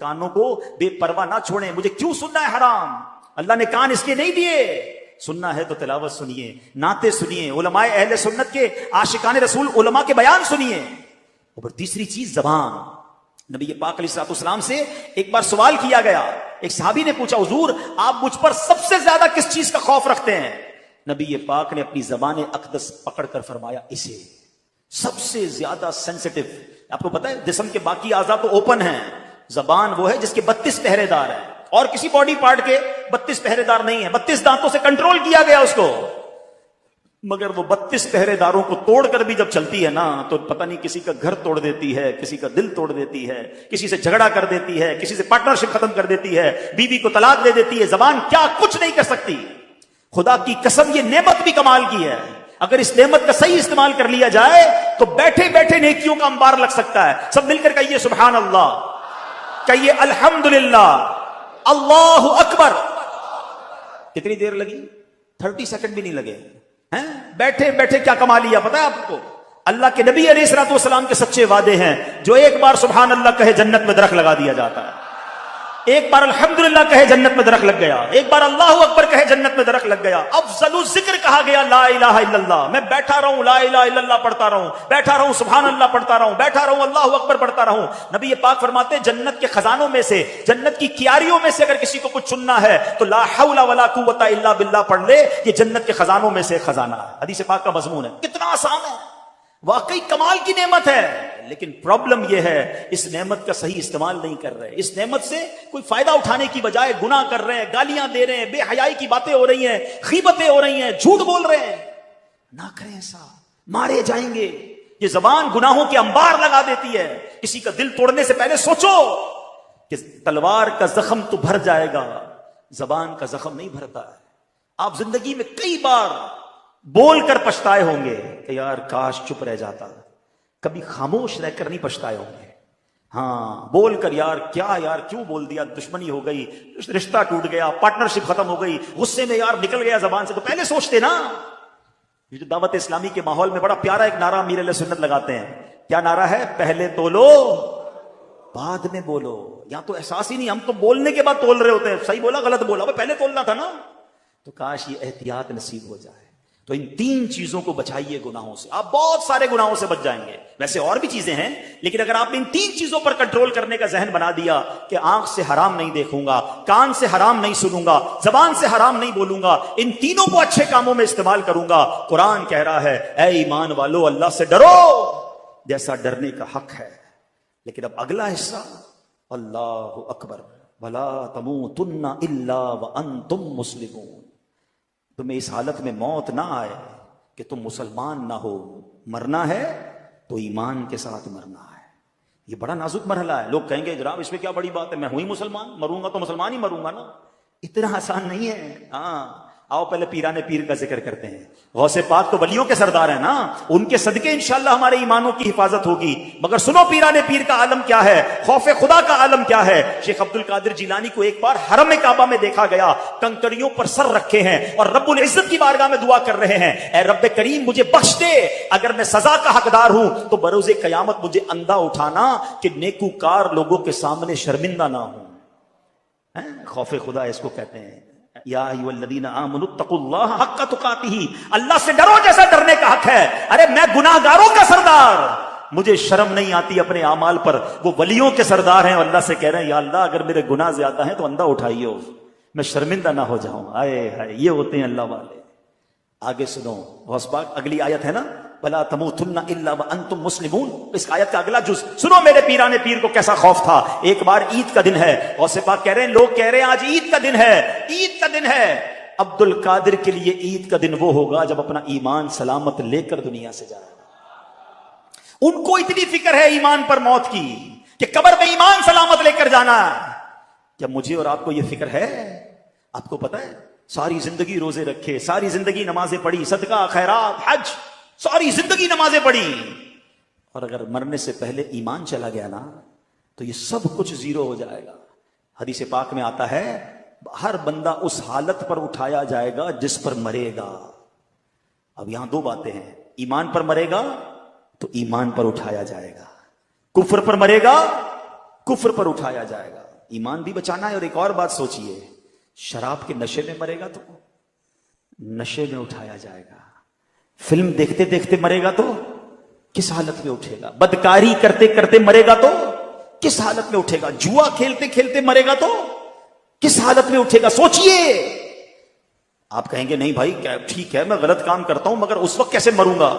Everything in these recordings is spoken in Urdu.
کانوں کو بے پرواہ نہ چھوڑیں. مجھے کیوں سننا ہے حرام؟ اللہ نے کان اس لیے نہیں دیے. سننا ہے تو تلاوت سنیے, نعتیں سنیے, علماء اہل سنت کے عاشقان رسول علماء کے بیان سنیے. اور تیسری چیز زبان. نبی پاک علیہ الصلوۃ والسلام سے ایک بار سوال کیا گیا. ایک صحابی نے پوچھا, حضور آپ مجھ پر سب سے زیادہ کس چیز کا خوف رکھتے ہیں؟ نبی پاک نے اپنی زبان اقدس پکڑ کر فرمایا, اسے. سب سے زیادہ سینسٹیو. آپ کو پتا ہے جسم کے باقی اعضاء تو اوپن ہیں, زبان وہ ہے جس کے 32 پہرے دار ہیں, اور کسی باڈی پارٹ کے 32 پہرے دار نہیں ہیں. 32 دانتوں سے کنٹرول کیا گیا اس کو, مگر وہ 32 پہرے داروں کو توڑ کر بھی جب چلتی ہے نا تو پتہ نہیں کسی کا گھر توڑ دیتی ہے, کسی کا دل توڑ دیتی ہے, کسی سے جھگڑا کر دیتی ہے, کسی سے پارٹنرشپ ختم کر دیتی ہے, بیوی کو طلاق دے دیتی ہے. زبان کیا کچھ نہیں کر سکتی. خدا کی قسم یہ نعمت بھی کمال کی ہے. اگر اس نعمت کا صحیح استعمال کر لیا جائے تو بیٹھے بیٹھے نیکیوں کا انبار لگ سکتا ہے. سب مل کر کہیے سبحان اللہ, کہیے الحمدللہ, اللہ اکبر. کتنی دیر لگی؟ 30 سیکنڈ بھی نہیں لگے. بیٹھے بیٹھے کیا کما لیا پتا ہے آپ کو؟ اللہ کے نبی علیہ الصلوۃ والسلام کے سچے وعدے ہیں. جو ایک بار سبحان اللہ کہے جنت میں درخت لگا دیا جاتا ہے. ایک بار الحمدللہ کہے جنت میں درخت لگ گیا. ایک بار اللہ اکبر کہے جنت میں درخت لگ گیا. افضل الذکر کہا گیا لا الہ الا اللہ. میں بیٹھا رہوں لا الہ الا اللہ پڑھتا رہوں, بیٹھا رہوں سبحان اللہ پڑھتا رہوں, بیٹھا رہوں اللہ اکبر پڑھتا رہوں. نبی پاک فرماتے ہیں جنت کے خزانوں میں سے, جنت کی کیاریوں میں سے اگر کسی کو کچھ چننا ہے تو لا حول ولا قوت الا باللہ پڑھ لے. یہ جنت کے خزانوں میں سے خزانہ ہے. حدیث پاک کا مضمون ہے. کتنا آسان ہے, واقعی کمال کی نعمت ہے. لیکن پرابلم یہ ہے اس نعمت کا صحیح استعمال نہیں کر رہے. اس نعمت سے کوئی فائدہ اٹھانے کی بجائے گناہ کر رہے ہیں, گالیاں دے رہے ہیں, بے حیائی کی باتیں ہو رہی ہیں, غیبتیں ہو رہی ہیں, جھوٹ بول رہے ہیں. نہ کریں ایسا, مارے جائیں گے. یہ زبان گناہوں کے انبار لگا دیتی ہے. کسی کا دل توڑنے سے پہلے سوچو کہ تلوار کا زخم تو بھر جائے گا, زبان کا زخم نہیں بھرتا ہے. آپ زندگی میں کئی بار بول کر پچھتائے ہوں گے کہ یار کاش چپ رہ جاتا. کبھی خاموش رہ کر نہیں پچھتائے ہوں گے. ہاں بول کر یار کیا یار کیوں بول دیا, دشمنی ہو گئی, رشتہ ٹوٹ گیا, پارٹنرشپ ختم ہو گئی, غصے میں یار نکل گیا زبان سے, تو پہلے سوچتے نا. یہ جو دعوت اسلامی کے ماحول میں بڑا پیارا ایک نعرہ امیر علیہ سنت لگاتے ہیں. کیا نعرہ ہے؟ پہلے تولو بعد میں بولو. یہاں تو احساس ہی نہیں, ہم تو بولنے کے بعد تول رہے ہوتے ہیں. صحیح بولا غلط بولا, پہلے تولنا تھا نا. تو کاش یہ احتیاط نصیب ہو جائے. تو ان 3 چیزوں کو بچائیے گناہوں سے, آپ بہت سارے گناہوں سے بچ جائیں گے. ویسے اور بھی چیزیں ہیں, لیکن اگر آپ نے ان 3 چیزوں پر کنٹرول کرنے کا ذہن بنا دیا کہ آنکھ سے حرام نہیں دیکھوں گا, کان سے حرام نہیں سنوں گا, زبان سے حرام نہیں بولوں گا, ان تینوں کو اچھے کاموں میں استعمال کروں گا. قرآن کہہ رہا ہے اے ایمان والو اللہ سے ڈرو جیسا ڈرنے کا حق ہے. لیکن اب اگلا حصہ, اللہ اکبر ولا تموتن الا وانتم مسلمون. تمہیں اس حالت میں موت نہ آئے کہ تم مسلمان نہ ہو. مرنا ہے تو ایمان کے ساتھ مرنا ہے. یہ بڑا نازک مرحلہ ہے. لوگ کہیں گے جناب اس میں کیا بڑی بات ہے, میں ہوں ہی مسلمان, مروں گا تو مسلمان ہی مروں گا نا. اتنا آسان نہیں ہے. ہاں آؤ پہلے پیران پیر کا ذکر کرتے ہیں. غوث پاک تو ولیوں کے سردار ہیں نا, ان کے صدقے انشاءاللہ ہمارے ایمانوں کی حفاظت ہوگی. مگر سنو پیران پیر کا عالم کیا ہے, خوف خدا کا عالم کیا ہے. شیخ عبد القادر جیلانی کو ایک بار حرم کعبہ میں دیکھا گیا, کنکریوں پر سر رکھے ہیں اور رب العزت کی بارگاہ میں دعا کر رہے ہیں, اے رب کریم مجھے بخش دے, اگر میں سزا کا حقدار ہوں تو بروز قیامت مجھے اندھا اٹھانا کہ نیکوکار لوگوں کے سامنے شرمندہ نہ ہوں. خوف خدا اس کو کہتے ہیں. یا ایھا الذین آمنوا اتقوا اللہ حق تقاتہ, اللہ سے ڈرو جیسا ڈرنے کا حق ہے. ارے میں گناہگاروں کا سردار, مجھے شرم نہیں آتی اپنے اعمال پر. وہ ولیوں کے سردار ہیں, اللہ سے کہہ رہے ہیں یا اللہ اگر میرے گناہ زیادہ ہیں تو اندھا اٹھائیے, میں شرمندہ نہ ہو جاؤں. آئے ہائے, یہ ہوتے ہیں اللہ والے. آگے سنو غوث پاک, اگلی آیت ہے نا وَلَا تَمُوتُنَّ إِلَّا وَأَنْتُمْ مُسْلِمُونَ. اس آیت کا اگلا جز سنو. میرے پیران پیر کو کیسا خوف تھا. ایک بار عید کا دن ہے, غوث پاک کہہ رہے ہیں, لوگ کہہ رہے ہیں آج عید کا دن ہے, عید کا دن ہے. عبد القادر کے لیے عید کا دن وہ ہوگا جب اپنا ایمان سلامت لے کر دنیا سے جائے گا. ان کو اتنی فکر ہے ایمان پر موت کی کہ قبر میں ایمان سلامت لے کر جانا. کیا مجھے اور آپ کو یہ فکر ہے؟ آپ کو پتا ہے ساری زندگی روزے رکھے, ساری زندگی نمازیں پڑھی, صدقہ خیرات حج, ساری زندگی نمازیں پڑھی, اور اگر مرنے سے پہلے ایمان چلا گیا نا تو یہ سب کچھ زیرو ہو جائے گا. حدیث پاک میں آتا ہے ہر بندہ اس حالت پر اٹھایا جائے گا جس پر مرے گا. اب یہاں 2 باتیں ہیں, ایمان پر مرے گا تو ایمان پر اٹھایا جائے گا, کفر پر مرے گا کفر پر اٹھایا جائے گا. ایمان بھی بچانا ہے. اور ایک اور بات سوچئے, شراب کے نشے میں مرے گا تو نشے میں اٹھایا جائے گا. فلم دیکھتے دیکھتے مرے گا تو کس حالت میں اٹھے گا. بدکاری کرتے کرتے مرے گا تو کس حالت میں اٹھے گا. جوا کھیلتے کھیلتے مرے گا تو کس حالت میں اٹھے گا. سوچئے. آپ کہیں گے نہیں بھائی ٹھیک ہے میں غلط کام کرتا ہوں مگر اس وقت کیسے مروں گا.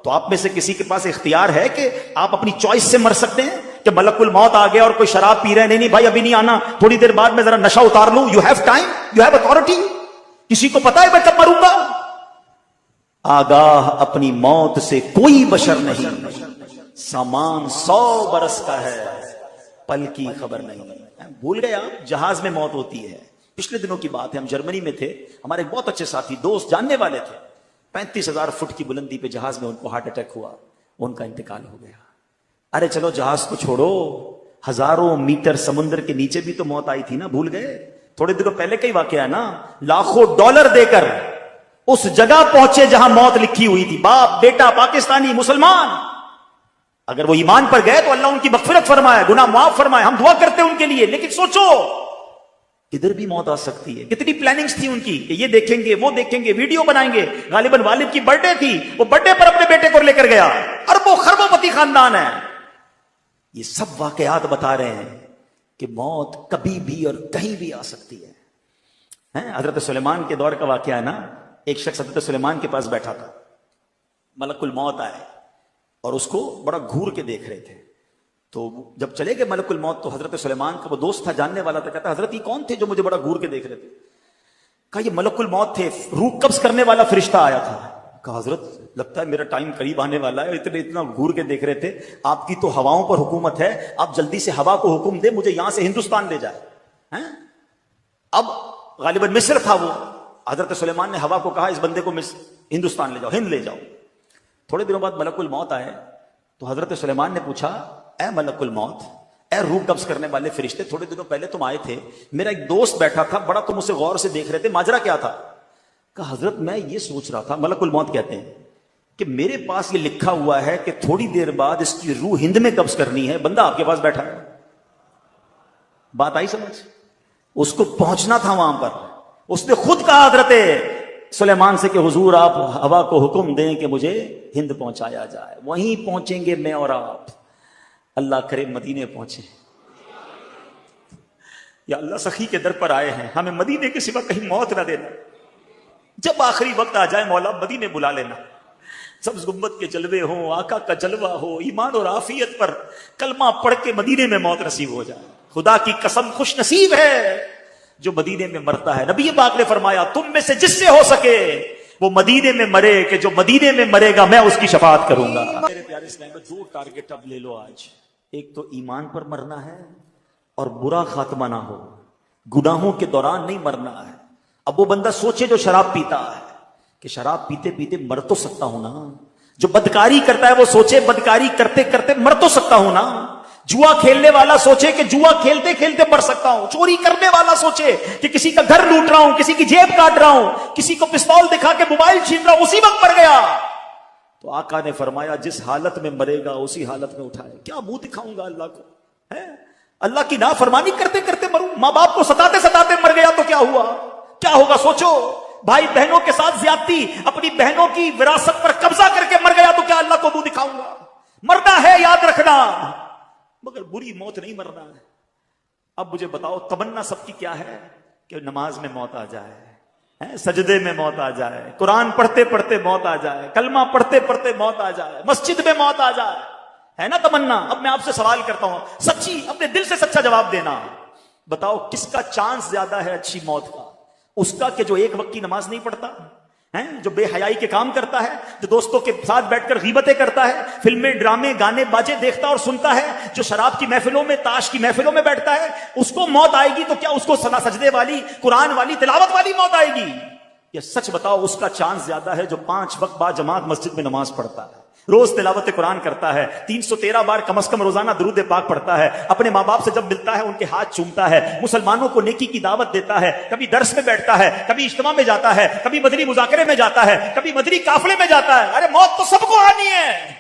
تو آپ میں سے کسی کے پاس اختیار ہے کہ آپ اپنی چوائس سے مر سکتے ہیں کہ ملک الموت آ گیا اور کوئی شراب پی رہے نہیں بھائی ابھی نہیں آنا, تھوڑی دیر بعد میں ذرا نشہ اتار لوں. You have time, you have authority. کسی کو پتا ہے میں کب مروں گا. آگاہ اپنی موت سے کوئی بشر نہیں, سامان 100 برس کا ہے پل کی خبر نہیں. بھول گئے آپ جہاز میں موت ہوتی ہے. پچھلے دنوں کی بات ہے, ہم جرمنی میں تھے, ہمارے ایک بہت اچھے ساتھی دوست جاننے والے تھے, 35,000 فٹ کی بلندی پہ جہاز میں ان کو ہارٹ اٹیک ہوا, ان کا انتقال ہو گیا. ارے چلو جہاز کو چھوڑو, ہزاروں میٹر سمندر کے نیچے بھی تو موت آئی تھی نا, بھول گئے. تھوڑے دنوں پہلے کا ہی واقعہ ہے نا, لاکھوں ڈالر دے کر اس جگہ پہنچے جہاں موت لکھی ہوئی تھی. باپ بیٹا پاکستانی مسلمان, اگر وہ ایمان پر گئے تو اللہ ان کی مغفرت فرمائے, گناہ معاف فرمائے, ہم دعا کرتے ہیں ان کے لیے. لیکن سوچو ادھر بھی موت آ سکتی ہے. کتنی پلاننگز تھی ان کی کہ یہ دیکھیں گے وہ دیکھیں گے, ویڈیو بنائیں گے. غالباً والد کی برتھ ڈے تھی, وہ برتھ ڈے پر اپنے بیٹے کو لے کر گیا. اربوں خربوں پتی خاندان ہے. یہ سب واقعات بتا رہے ہیں کہ موت کبھی بھی اور کہیں بھی آ سکتی ہے. حضرت سلیمان کے دور کا واقعہ ہے نا. ایک شخص حضرت سلیمان کے پاس بیٹھا تھا, ملک الموت آئے اور اس کو بڑا گھور کے دیکھ رہے تھے. تو جب چلے گئے ملک الموت تو حضرت سلیمان کا وہ دوست تھا, جاننے والا تھا, کہتا حضرت یہ کون تھے جو مجھے بڑا گھور کے دیکھ رہے تھے. کہا یہ ملک الموت تھے, روح قبض کرنے والا فرشتہ آیا تھا. کہا حضرت لگتا ہے میرا ٹائم قریب آنے والا ہے, اتنا گھور کے دیکھ رہے تھے. آپ کی تو ہواؤں پر حکومت ہے, آپ جلدی سے ہوا کو حکم دے مجھے یہاں سے ہندوستان لے جائے. اب غالباً مصر تھا وہ. حضرت سلیمان نے ہوا کو کہا اس بندے کو ہندوستان لے جاؤ, ہند لے جاؤ. تھوڑے دنوں بعد ملک الموت آئے تو حضرت سلیمان نے پوچھا اے ملک الموت, اے روح قبض کرنے والے فرشتے, تھوڑے دنوں پہلے تم آئے تھے, میرا ایک دوست بیٹھا تھا, بڑا تم اسے غور سے دیکھ رہے تھے, ماجرا کیا تھا. کہا حضرت میں یہ سوچ رہا تھا, ملک الموت کہتے ہیں, کہ میرے پاس یہ لکھا ہوا ہے کہ تھوڑی دیر بعد اس کی روح ہند میں قبض کرنی ہے, بندہ آپ کے پاس بیٹھا ہے. بات آئی سمجھ. اس کو پہنچنا تھا وہاں پر. اس نے خود کہا حضرت سلیمان سے کہ حضور آپ ہوا کو حکم دیں کہ مجھے ہند پہنچایا جائے. وہیں پہنچیں گے میں اور آپ, اللہ کرے مدینے پہنچے. یا اللہ سخی کے در پر آئے ہیں, ہمیں مدینے کے سوا کہیں موت نہ دینا. جب آخری وقت آ جائے مولا مدینے بلا لینا. سبز گنبد کے جلوے ہوں, آقا کا جلوہ ہو, ایمان اور عافیت پر کلمہ پڑھ کے مدینے میں موت نصیب ہو جائے. خدا کی قسم خوش نصیب ہے جو مدینے میں مرتا ہے. نبی پاک نے فرمایا تم میں سے جس سے ہو سکے وہ مدینے میں مرے, کہ جو مدینے میں مرے گا میں اس کی شفاعت کروں گا. میرے پیارے اسلام میں 2 ٹارگٹ اب لے لو آج. ایک تو ایمان پر مرنا ہے اور برا خاتمہ نہ ہو, گناہوں کے دوران نہیں مرنا ہے. اب وہ بندہ سوچے جو شراب پیتا ہے کہ شراب پیتے پیتے مر تو سکتا ہوں نا. جو بدکاری کرتا ہے وہ سوچے بدکاری کرتے کرتے مر تو سکتا ہوں نا. جوا کھیلنے والا سوچے کہ جوا کھیلتے کھیلتے مر سکتا ہوں. چوری کرنے والا سوچے کہ کسی کا گھر لوٹ رہا ہوں, کسی کی جیب کاٹ رہا ہوں, کسی کو پستول دکھا کے موبائل چھین رہا ہوں, اسی وقت مر گیا. تو آقا نے فرمایا جس حالت میں مرے گا اسی حالت میں اٹھائے. کیا منہ دکھاؤں گا اللہ کو, ہے اللہ کی نافرمانی کرتے کرتے مروں. ماں باپ کو ستاتے ستاتے مر گیا تو کیا ہوا, کیا ہوگا سوچو. بھائی بہنوں کے ساتھ زیادتی, اپنی بہنوں کی وراثت پر قبضہ کر کے مر گیا تو کیا اللہ کو منہ دکھاؤں گا. مرنا ہے یاد رکھنا, مگر بری موت نہیں مرنا ہے. اب مجھے بتاؤ تمنا سب کی کیا ہے کہ نماز میں موت آ جائے, سجدے میں موت آ جائے, قرآن پڑھتے پڑھتے موت آ جائے, کلمہ پڑھتے پڑھتے موت آ جائے, مسجد میں موت آ جائے, ہے نا تمنا. اب میں آپ سے سوال کرتا ہوں, سچی اپنے دل سے سچا جواب دینا. بتاؤ کس کا چانس زیادہ ہے اچھی موت کا؟ اس کا کہ جو ایک وقت کی نماز نہیں پڑھتا, جو بے حیائی کے کام کرتا ہے, جو دوستوں کے ساتھ بیٹھ کر غیبتیں کرتا ہے, فلمیں ڈرامے گانے باجے دیکھتا اور سنتا ہے, جو شراب کی محفلوں میں تاش کی محفلوں میں بیٹھتا ہے, اس کو موت آئے گی تو کیا اس کو سجدے والی قرآن والی تلاوت والی موت آئے گی؟ یا سچ بتاؤ اس کا چانس زیادہ ہے جو 5 وقت با جماعت مسجد میں نماز پڑھتا ہے, روز تلاوت قرآن کرتا ہے, 313 بار کم از کم روزانہ درود پاک پڑھتا ہے, اپنے ماں باپ سے جب ملتا ہے ان کے ہاتھ چومتا ہے, مسلمانوں کو نیکی کی دعوت دیتا ہے, کبھی درس میں بیٹھتا ہے, کبھی اجتماع میں جاتا ہے, کبھی مدنی مذاکرے میں جاتا ہے, کبھی مدنی قافلے میں جاتا ہے. ارے موت تو سب کو آنی ہے,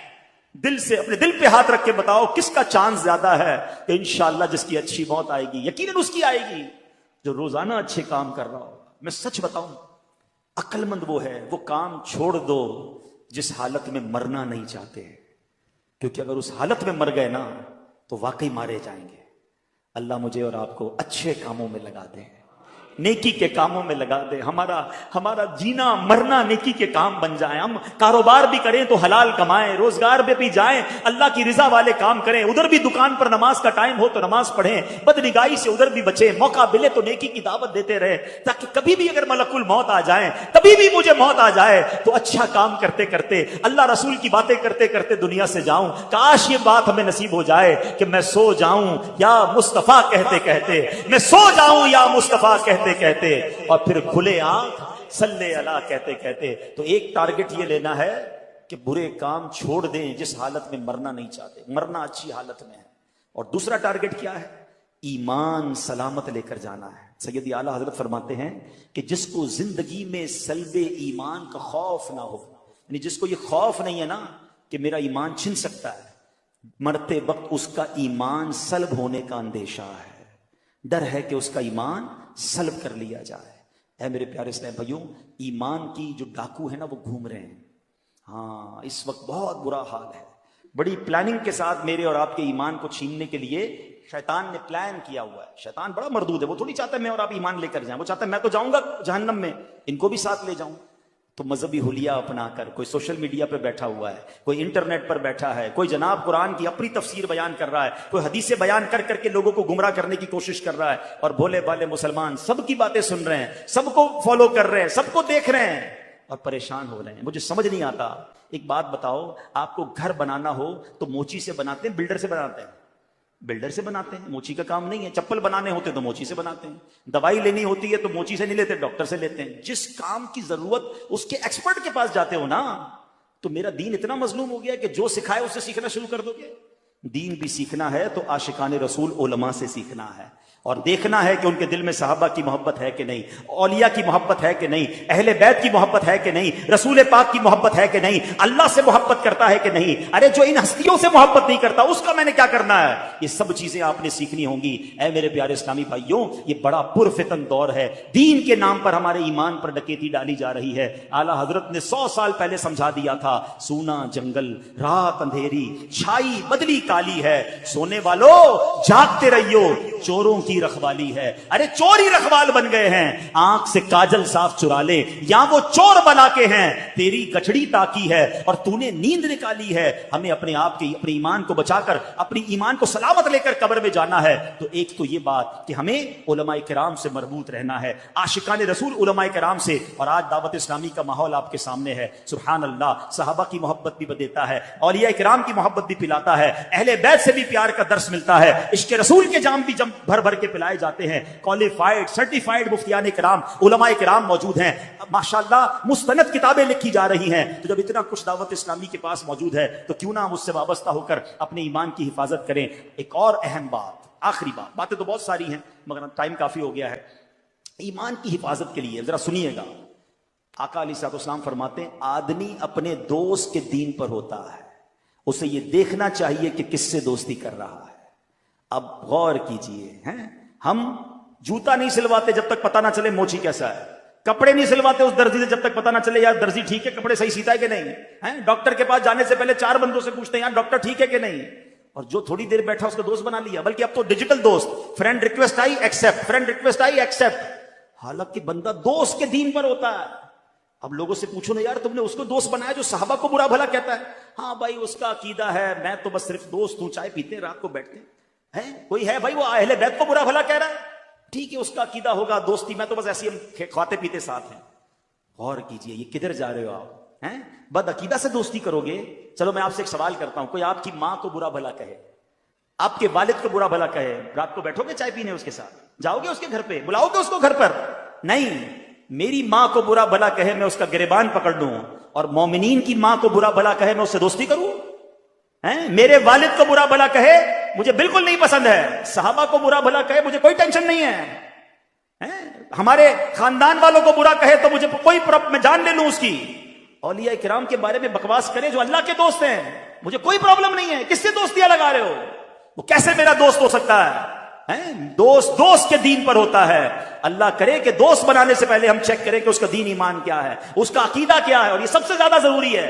دل سے اپنے دل پہ ہاتھ رکھ کے بتاؤ کس کا چانس زیادہ ہے کہ انشاءاللہ جس کی اچھی موت آئے گی؟ یقیناً اس کی آئے گی جو روزانہ اچھے کام کر رہا ہوگا. میں سچ بتاؤں، عقل مند وہ ہے، وہ کام چھوڑ دو جس حالت میں مرنا نہیں چاہتے، کیونکہ اگر اس حالت میں مر گئے نا تو واقعی مارے جائیں گے. اللہ مجھے اور آپ کو اچھے کاموں میں لگا دے، نیکی کے کاموں میں لگا دے. ہمارا جینا مرنا نیکی کے کام بن جائیں. ہم کاروبار بھی کریں تو حلال کمائیں، روزگار پہ بھی جائیں اللہ کی رضا والے کام کریں. ادھر بھی دکان پر نماز کا ٹائم ہو تو نماز پڑھیں، بدنگاہی سے ادھر بھی بچیں. موقع ملے تو نیکی کی دعوت دیتے رہے، تاکہ کبھی بھی اگر ملک الموت آ جائیں، کبھی بھی مجھے موت آ جائے تو اچھا کام کرتے کرتے اللہ رسول کی باتیں کرتے کرتے دنیا سے جاؤں. کاش یہ بات ہمیں نصیب ہو جائے کہ میں سو جاؤں یا مصطفیٰ کہتے کہتے، میں سو جاؤں یا مصطفیٰ کہتے کہتے، اور پھر کھلے آنکھ صلی اللہ کہتے کہتے. تو ایک ٹارگٹ یہ لینا ہے کہ برے کام چھوڑ دیں جس حالت میں مرنا نہیں چاہتے، مرنا اچھی حالت میں ہے. اور دوسرا ٹارگٹ کیا ہے؟ ایمان سلامت لے کر جانا ہے. سیدی اعلیٰ حضرت فرماتے ہیں کہ جس کو زندگی میں سلب ایمان کا خوف نہ ہو، یعنی جس کو یہ خوف نہیں ہے نا کہ میرا ایمان چھن سکتا ہے، مرتے وقت اس کا ایمان سلب ہونے کا اندیشہ ہے، ڈر ہے کہ اس کا ایمان سلب کر لیا جائے. اے میرے پیارے اسلام بھائیوں، ایمان کی جو ڈاکو ہے نا وہ گھوم رہے ہیں. ہاں اس وقت بہت برا حال ہے. بڑی پلاننگ کے ساتھ میرے اور آپ کے ایمان کو چھیننے کے لیے شیطان نے پلان کیا ہوا ہے. شیطان بڑا مردود ہے، وہ تھوڑی چاہتا ہے میں اور آپ ایمان لے کر جائیں، وہ چاہتا ہے میں تو جاؤں گا جہنم میں، ان کو بھی ساتھ لے جاؤں. تو مذہبی حلیہ اپنا کر کوئی سوشل میڈیا پہ بیٹھا ہوا ہے، کوئی انٹرنیٹ پر بیٹھا ہے، کوئی جناب قرآن کی اپنی تفسیر بیان کر رہا ہے، کوئی حدیثیں بیان کر کر کے لوگوں کو گمراہ کرنے کی کوشش کر رہا ہے، اور بھولے بالے مسلمان سب کی باتیں سن رہے ہیں، سب کو فالو کر رہے ہیں، سب کو دیکھ رہے ہیں اور پریشان ہو رہے ہیں. مجھے سمجھ نہیں آتا. ایک بات بتاؤ، آپ کو گھر بنانا ہو تو موچی سے بناتے ہیں بلڈر سے بناتے ہیں؟ بلڈر سے بناتے ہیں، موچی کا کام نہیں ہے. چپل بنانے ہوتے تو موچی سے بناتے ہیں، دوائی لینی ہوتی ہے تو موچی سے نہیں لیتے، ڈاکٹر سے لیتے ہیں. جس کام کی ضرورت اس کے ایکسپرٹ کے پاس جاتے ہو نا. تو میرا دین اتنا مظلوم ہو گیا کہ جو سکھائے اس سے سیکھنا شروع کر دو گے. دین بھی سیکھنا ہے تو عاشقان رسول علماء سے سیکھنا ہے، اور دیکھنا ہے کہ ان کے دل میں صحابہ کی محبت ہے کہ نہیں، اولیاء کی محبت ہے کہ نہیں، اہل بیت کی محبت ہے کہ نہیں، رسول پاک کی محبت ہے کہ نہیں، اللہ سے محبت کرتا ہے کہ نہیں. ارے جو ان ہستیوں سے محبت نہیں کرتا اس کا میں نے کیا کرنا ہے؟ یہ سب چیزیں آپ نے سیکھنی ہوں گی. اے میرے پیارے اسلامی بھائیوں، یہ بڑا پرفتن دور ہے. دین کے نام پر ہمارے ایمان پر ڈکیتی ڈالی جا رہی ہے. اعلیٰ حضرت نے 100 سال پہلے سمجھا دیا تھا، سونا جنگل، رات اندھیری، چھائی بدلی کالی ہے، سونے والو جاگتے رہیو، چوروں کی رکھوالی ہے. ارے چور ہی رکھوال بن گئے ہیں. آنکھ سے کاجل صاف چرا لے، یا وہ چور بنا کے ہیں، تیری گچڑی تاکی ہے اور تو نے نیند نکالی ہے. ہمیں اپنے آپ کے اپنے ایمان کو بچا کر اپنی ایمان کو سلامت لے کر قبر میں جانا ہے. تو ایک تو یہ بات کہ ہمیں علماء کرام سے مربوط رہنا ہے، عاشقان رسول علماء کرام سے. اور آج دعوت اسلامی کا ماحول آپ کے سامنے ہے. سبحان اللہ، صحابہ کی محبت بھی دیتا ہے، اولیاء کرام کی محبت بھی پلاتا ہے، اہل بیت سے بھی پیار کا درس ملتا ہے، عشق رسول کے جام بھی بھر بھر کے پلائے جاتے ہیں. کوالیفائڈ سرٹیفائڈ مفتیان کرام علماء کرام موجود ہیں، ماشاءاللہ مستند کتابیں لکھی جا رہی ہیں. تو جب اتنا کچھ دعوت اسلامی کے پاس موجود ہے تو کیوں نہ ہم اس سے وابستہ ہو کر اپنے ایمان کی حفاظت کریں. ایک اور اہم بات، آخری بات، باتیں تو بہت ساری ہیں مگر ٹائم کافی ہو گیا ہے. ایمان کی حفاظت کے لیے ذرا سنیے گا. آقا علیہ الصلوۃ والسلام فرماتے ہیں آدمی اپنے دوست کے دین پر ہوتا ہے، اسے یہ دیکھنا چاہیے کہ کس سے دوستی کر رہا ہے. اب غور کیجئے، ہیں ہم جوتا نہیں سلواتے جب تک پتہ نہ چلے موچی کیسا ہے، کپڑے نہیں سلواتے اس درزی سے جب تک پتہ نہ چلے یار درزی ٹھیک ہے، کپڑے صحیح سیتا ہے کہ نہیں، ہیں ڈاکٹر کے پاس جانے سے پہلے 4 بندوں سے پوچھتے ہیں یار ڈاکٹر ٹھیک ہے کہ نہیں. اور جو تھوڑی دیر بیٹھا اس کو دوست بنا لیا، بلکہ اب تو ڈیجیٹل دوست، friend request I accept, friend request I accept. حالانکہ بندہ دوست کے دین پر ہوتا ہے. اب لوگوں سے پوچھو نا یار تم نے اس کو دوست بنایا جو صحابہ کو برا بھلا کہتا ہے. ہاں بھائی اس کا عقیدہ ہے، میں تو بس صرف دوست ہوں، چائے پیتے ہیں رات کو بیٹھتے ہیں. کوئی ہے بھائی وہ اہل بیت کو برا بھلا کہہ رہا ہے، ٹھیک ہے اس کا عقیدہ ہوگا، دوستی میں تو بس ایسی ہم کھاتے پیتے ساتھ ہیں. غور کیجئے یہ کدھر جا رہے ہو آپ، ہیں بد عقیدہ سے دوستی کرو گے. چلو میں آپ سے ایک سوال کرتا ہوں، کوئی آپ کی ماں کو برا بھلا کہے، آپ کے والد کو برا بھلا کہے، رات کو بیٹھو گے چائے پینے اس کے ساتھ، جاؤ گے اس کے گھر پہ، بلاؤ گے اس کو گھر پر؟ نہیں. میری ماں کو برا بھلا کہے میں اس کا گریبان پکڑ لوں، اور مومنین کی ماں کو برا بھلا کہے میں اس سے دوستی کروں؟ میرے والد کو برا بھلا کہے مجھے بالکل نہیں پسند ہے، صحابہ کو برا بھلا کہے مجھے کوئی ٹینشن نہیں ہے، ہمارے خاندان والوں کو برا کہے تو مجھے کوئی میں جان لے لوں اس کی. اولیاء کرام کے بارے میں بکواس کرے جو اللہ کے دوست ہیں، مجھے کوئی پرابلم نہیں ہے، کس سے دوستیاں لگا رہے ہو؟ وہ کیسے میرا دوست ہو سکتا ہے؟ دوست کے دین پر ہوتا ہے۔ اللہ کرے کہ دوست بنانے سے پہلے ہم چیک کریں کہ اس کا دین ایمان کیا ہے، اس کا عقیدہ کیا ہے، اور یہ سب سے زیادہ ضروری ہے۔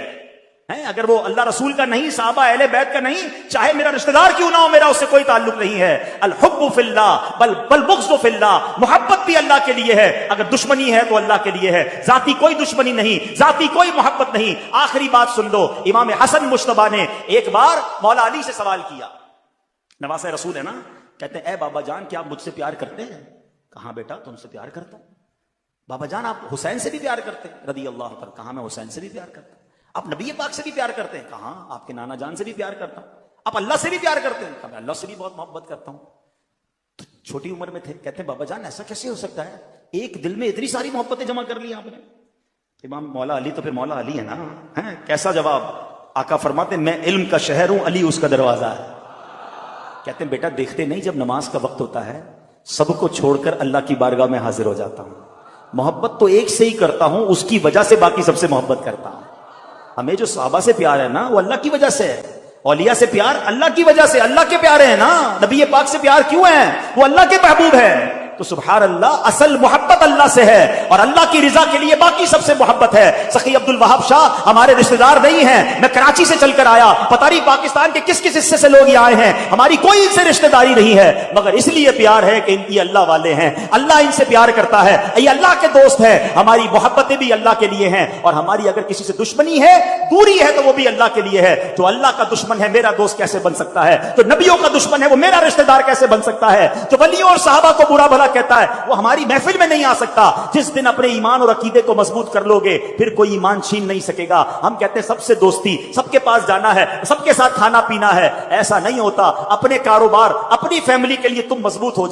اگر وہ اللہ رسول کا نہیں، صحابہ اہل بیت کا نہیں، چاہے میرا رشتہ دار کیوں نہ ہو، میرا اس سے کوئی تعلق نہیں ہے۔ الحب فی اللہ بل بغض فی اللہ، محبت بھی اللہ کے لیے ہے، اگر دشمنی ہے تو اللہ کے لیے ہے، ذاتی کوئی دشمنی نہیں، ذاتی کوئی محبت نہیں۔ آخری بات سن لو، امام حسن مجتبی نے ایک بار مولا علی سے سوال کیا، نواسہ رسول ہے نا، کہتے ہیں اے بابا جان کیا آپ مجھ سے پیار کرتے ہیں؟ کہاں بیٹا تم سے پیار کرتا ہوں۔ بابا جان آپ حسین سے بھی پیار کرتے ہیں رضی اللہ عنہ؟ کہاں میں حسین سے بھی پیار کرتا ہوں۔ آپ نبی پاک سے بھی پیار کرتے ہیں؟ کہاں آپ کے نانا جان سے بھی پیار کرتا ہوں۔ آپ اللہ سے بھی پیار کرتے ہیں؟ کہا میں اللہ سے بھی بہت محبت کرتا ہوں۔ تو چھوٹی عمر میں تھے، کہتے ہیں بابا جان ایسا کیسے ہو سکتا ہے، ایک دل میں اتنی ساری محبتیں جمع کر لی آپ نے؟ امام مولا علی تو پھر مولا علی ہے نا، کیسا جواب؟ آقا فرماتے ہیں میں علم کا شہر ہوں، علی اس کا دروازہ ہے۔ کہتے ہیں بیٹا دیکھتے نہیں جب نماز کا وقت ہوتا ہے سب کو چھوڑ کر اللہ کی بارگاہ میں حاضر ہو جاتا ہوں، محبت تو ایک سے ہی کرتا ہوں، اس کی وجہ سے باقی سب سے محبت کرتا ہوں۔ ہمیں جو صحابہ سے پیار ہے نا وہ اللہ کی وجہ سے ہے، اولیاء سے پیار اللہ کی وجہ سے، اللہ کے پیارے ہیں نا، نبی پاک سے پیار کیوں ہے؟ وہ اللہ کے محبوب ہے۔ تو سبحان اللہ، اصل محبت اللہ سے ہے، اور اللہ کی رضا کے لیے باقی سب سے محبت ہے۔ سخی عبد الوہاب شاہ ہمارے رشتہ دار نہیں ہیں، میں کراچی سے چل کر آیا، پتہ نہیں پاکستان کے کس کس حصے سے لوگ یہ آئے ہیں، ہماری کوئی ان سے رشتہ داری نہیں ہے، مگر اس لیے پیار ہے کہ یہ اللہ والے ہیں، اللہ ان سے پیار کرتا ہے، یہ اللہ کے دوست ہیں، ہماری محبتیں بھی اللہ کے لیے ہیں، اور ہماری اگر کسی سے دشمنی ہے، دوری ہے، تو وہ بھی اللہ کے لیے ہے۔ جو اللہ کا دشمن ہے میرا دوست کیسے بن سکتا ہے؟ جو نبیوں کا دشمن ہے وہ میرا رشتہ دار کیسے بن سکتا ہے؟ جو ولیوں اور صحابہ کو برا بھلا کہتا ہے وہ ہماری محفل میں نہیں آ سکتا۔ جس دن اپنے ایمان اور عقیدے کو مضبوط کر لو گے پھر کوئی ایمان چھین نہیں سکے گا۔ ہم کہتے ہیں سب سے دوستی، سب کے پاس جانا ہے، سب کے ساتھ کھانا پینا ہے، ایسا نہیں ہوتا۔ اپنے کاروبار، اپنی فیملی کے لیے تم مضبوط ہو جاؤ۔